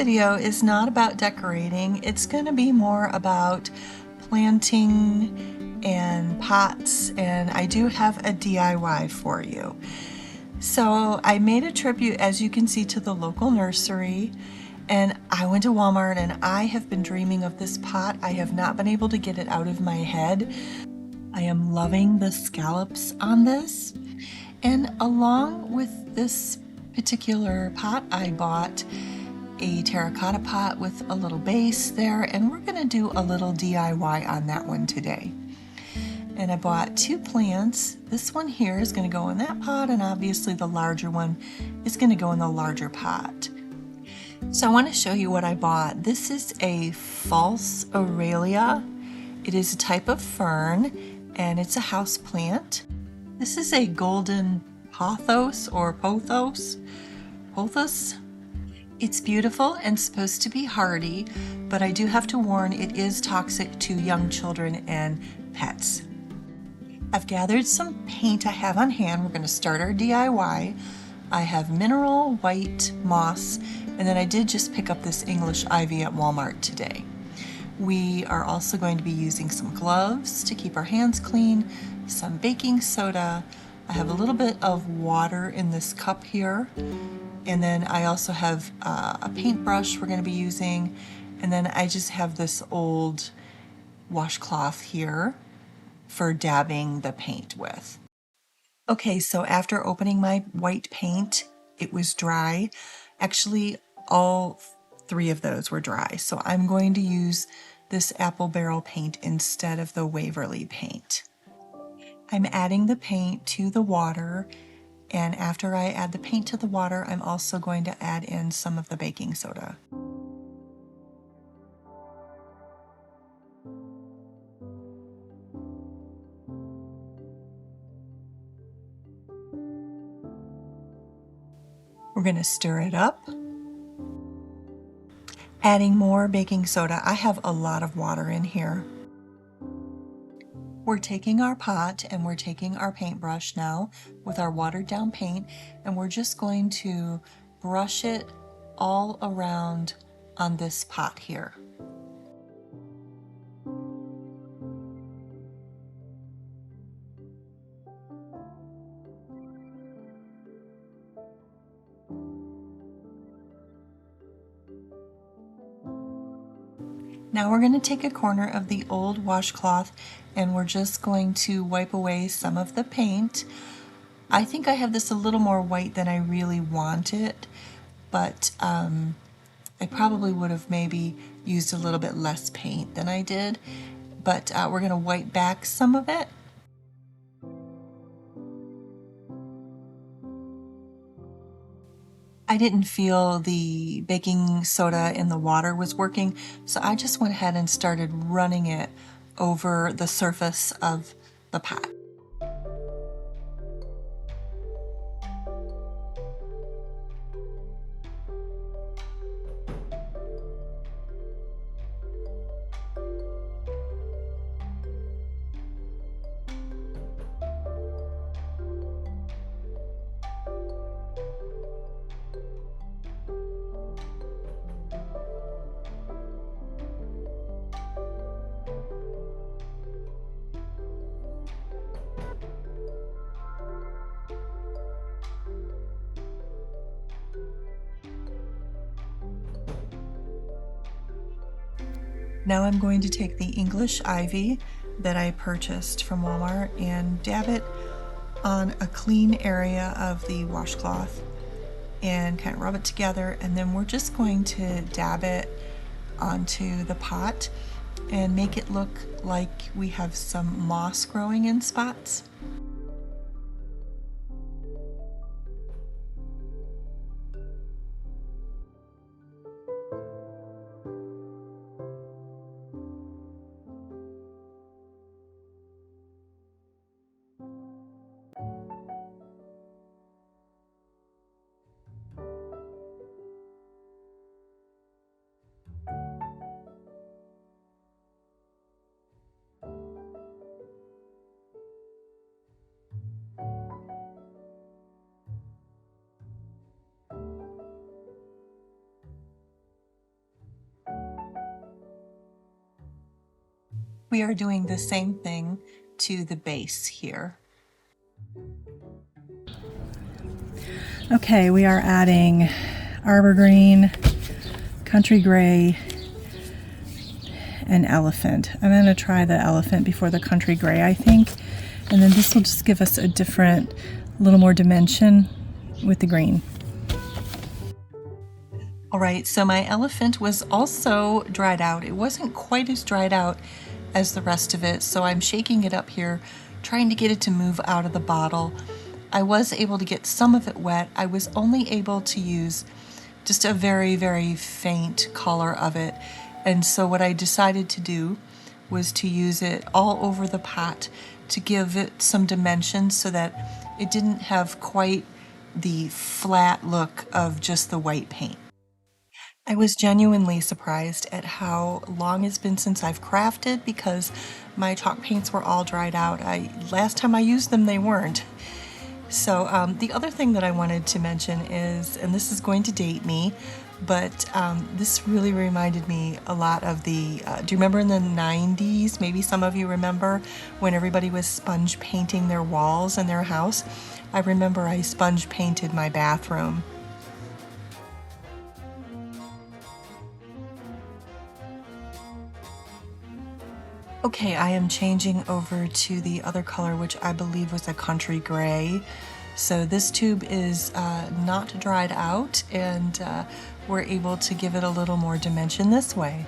video is not about decorating. It's going to be more about planting and pots, and I do have a DIY for you. So I made a tribute, as you can see, to the local nursery, and I went to Walmart and I have been dreaming of this pot. I have not been able to get it out of my head. I am loving the scallops on this, and along with this particular pot I bought a terracotta pot with a little base there, and we're going to do a little DIY on that one today. And I bought 2 plants. This one here is going to go in that pot, and obviously the larger one is going to go in the larger pot. So I want to show you what I bought. This is a false Aurelia. It is a type of fern, and it's a house plant. This is a golden pothos or pothos. It's beautiful and supposed to be hardy, but I do have to warn, it is toxic to young children and pets. I've gathered some paint I have on hand. We're going to start our DIY. I have mineral white moss, and then I did just pick up this English ivy at Walmart today. We are also going to be using some gloves to keep our hands clean, some baking soda. I have a little bit of water in this cup here, and then I also have a paintbrush we're going to be using, and then I just have this old washcloth here for dabbing the paint with. Okay, so after opening my white paint, it was dry. Actually, all 3 of those were dry, so I'm going to use this apple barrel paint instead of the Waverly paint. I'm adding the paint to the water, and after I add the paint to the water, I'm also going to add in some of the baking soda. We're going to stir it up. Adding more baking soda. I have a lot of water in here. We're taking our pot and we're taking our paintbrush now with our watered down paint, and we're just going to brush it all around on this pot here. Now we're going to take a corner of the old washcloth and we're just going to wipe away some of the paint. I think I have this a little more white than I really want it, but I probably would have maybe used a little bit less paint than I did, but we're going to wipe back some of it. I didn't feel the baking soda in the water was working, so I just went ahead and started running it over the surface of the pot. Now I'm going to take the English ivy that I purchased from Walmart and dab it on a clean area of the washcloth and kind of rub it together, and then we're just going to dab it onto the pot and make it look like we have some moss growing in spots. We are doing the same thing to the base here. Okay, we are adding arbor green, country gray, and elephant. I'm going to try the elephant before the country gray, I think. And then this will just give us a different, little more dimension with the green. All right, so my elephant was also dried out. It wasn't quite as dried out as the rest of it, so I'm shaking it up here, trying to get it to move out of the bottle. I was able to get some of it wet. I was only able to use just a very, very faint color of it. And so what I decided to do was to use it all over the pot to give it some dimensions so that it didn't have quite the flat look of just the white paint. I was genuinely surprised at how long it's been since I've crafted because my chalk paints were all dried out. Last time I used them, they weren't. So the other thing that I wanted to mention is, and this is going to date me, but this really reminded me a lot of the, do you remember in the 90s, maybe some of you remember, when everybody was sponge painting their walls in their house? I remember I sponge painted my bathroom. Okay, I am changing over to the other color, which I believe was a country gray. So this tube is not dried out, and we're able to give it a little more dimension this way.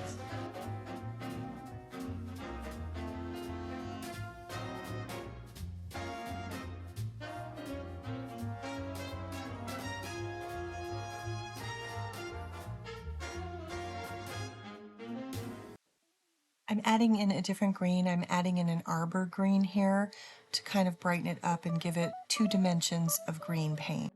I'm adding in a different green. I'm adding in an arbor green here to kind of brighten it up and give it 2 dimensions of green paint.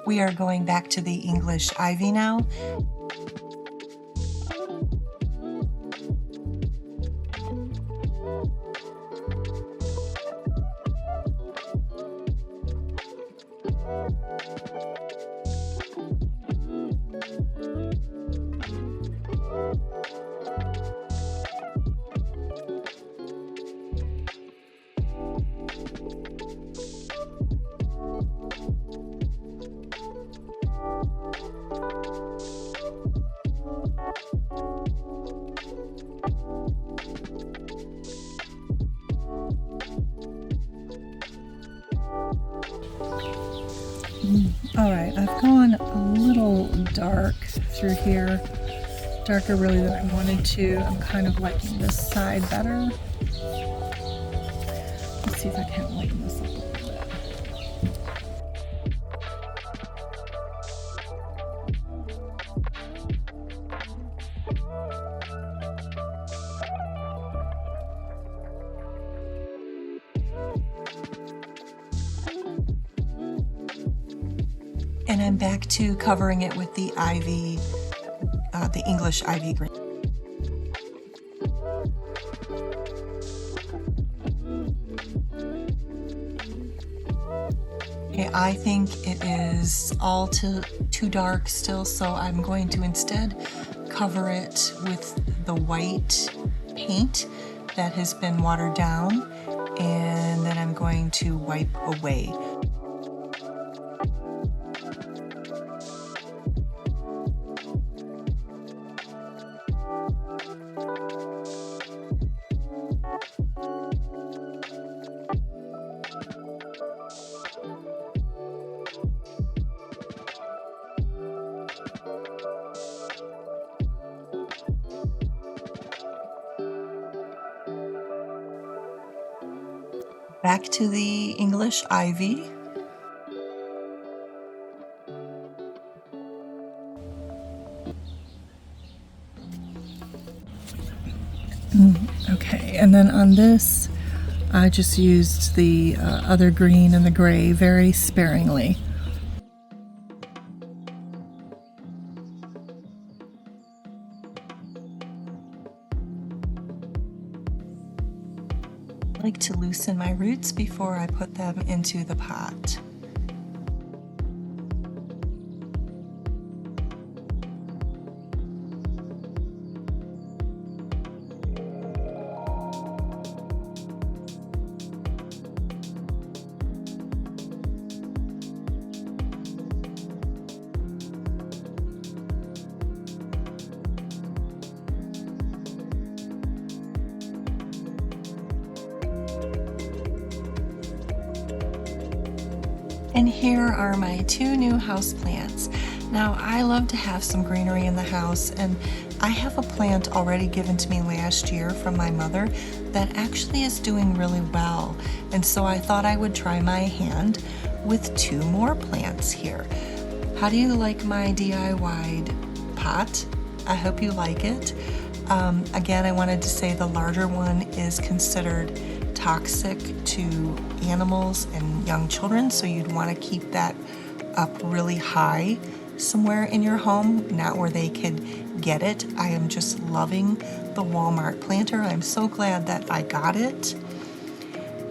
We are going back to the English ivy now. All right, I've gone a little dark through here, darker really than I wanted to. I'm kind of liking this side better. Let's see if I can't lighten this up a little bit. And I'm back to covering it with the ivy, the English ivy green. Okay, I think it is all too dark still, so I'm going to instead cover it with the white paint that has been watered down, and then I'm going to wipe away. Back to the English ivy. Okay, and then on this, I just used the other green and the gray very sparingly. I like to loosen my roots before I put them into the pot. And here are my 2 new houseplants. Now, I love to have some greenery in the house, and I have a plant already given to me last year from my mother that actually is doing really well. And so I thought I would try my hand with 2 more plants here. How do you like my DIY'd pot? I hope you like it. Again, I wanted to say the larger one is considered toxic to animals and young children, so you'd want to keep that up really high somewhere in your home, not where they could get it. I am just loving the Walmart planter. I'm so glad that I got it.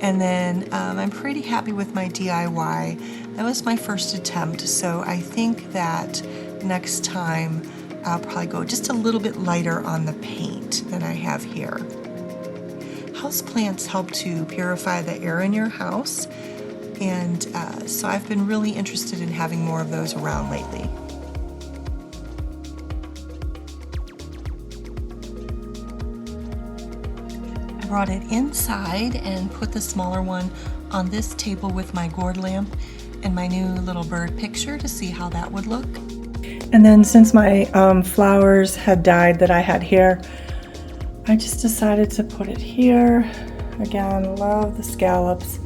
And then I'm pretty happy with my DIY. That was my first attempt, so I think that next time I'll probably go just a little bit lighter on the paint than I have here. Houseplants help to purify the air in your house, and so I've been really interested in having more of those around lately. I brought it inside and put the smaller one on this table with my gourd lamp and my new little bird picture to see how that would look. And then since my flowers had died that I had here, I just decided to put it here. Again, love the scallops.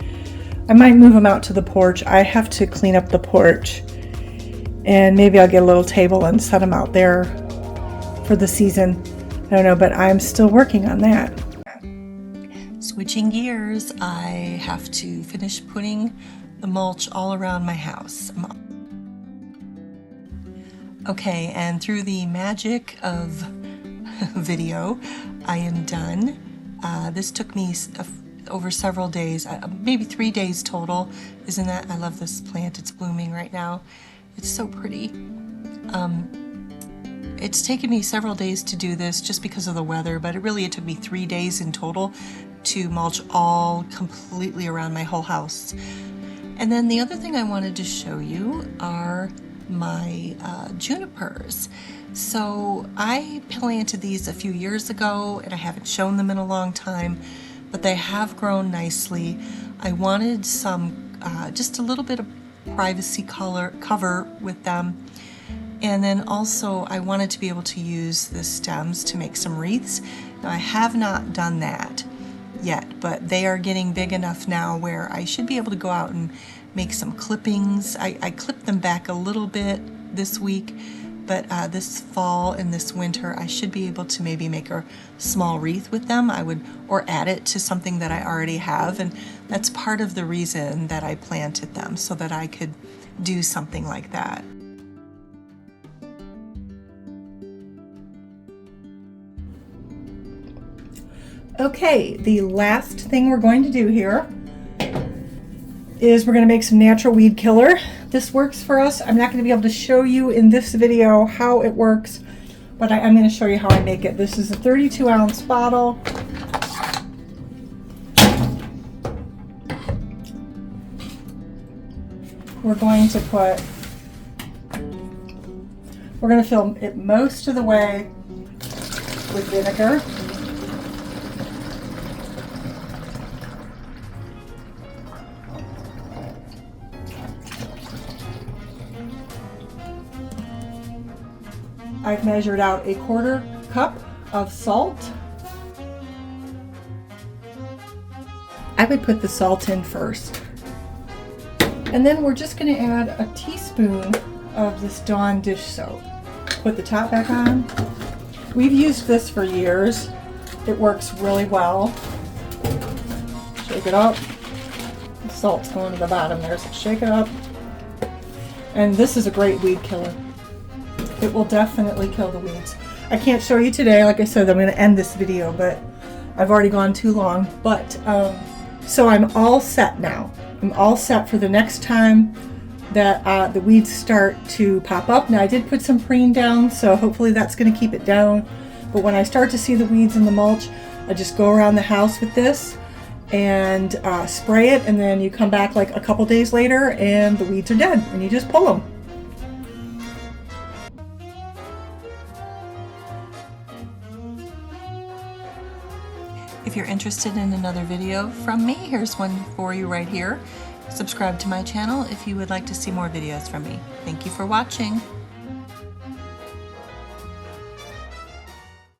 I might move them out to the porch. I have to clean up the porch, and maybe I'll get a little table and set them out there for the season. I don't know, but I'm still working on that. Switching gears, I have to finish putting the mulch all around my house. Okay, and through the magic of video, I am done. This took me over several days, maybe 3 days total. Isn't that? I love this plant. It's blooming right now. It's so pretty. It's taken me several days to do this just because of the weather, but it took me 3 days in total to mulch all completely around my whole house. And then the other thing I wanted to show you are my junipers. So I planted these a few years ago, and I haven't shown them in a long time, but they have grown nicely. I wanted some, just a little bit of privacy cover with them. And then also I wanted to be able to use the stems to make some wreaths. Now I have not done that yet, but they are getting big enough now where I should be able to go out and make some clippings. I clipped them back a little bit this week, but this fall and this winter I should be able to maybe make a small wreath with them. Or add it to something that I already have, and that's part of the reason that I planted them, so that I could do something like that. Okay, the last thing we're going to do here is we're going to make some natural weed killer. This works for us. I'm not going to be able to show you in this video how it works, but I'm going to show you how I make it. This is a 32-ounce bottle. We're going to fill it most of the way with vinegar. I've measured out a 1/4 cup of salt. I would put the salt in first. And then we're just going to add a teaspoon of this Dawn dish soap. Put the top back on. We've used this for years. It works really well. Shake it up. The salt's going to the bottom there, so shake it up. And this is a great weed killer. It will definitely kill the weeds. I can't show you today. Like I said, I'm going to end this video, but I've already gone too long. But so I'm all set now. I'm all set for the next time that the weeds start to pop up. Now I did put some preen down, so hopefully that's going to keep it down. But when I start to see the weeds in the mulch, I just go around the house with this and spray it, and then you come back like a couple days later and the weeds are dead and you just pull them. If you're interested in another video from me, here's one for you right here. Subscribe to my channel if you would like to see more videos from me. Thank you for watching.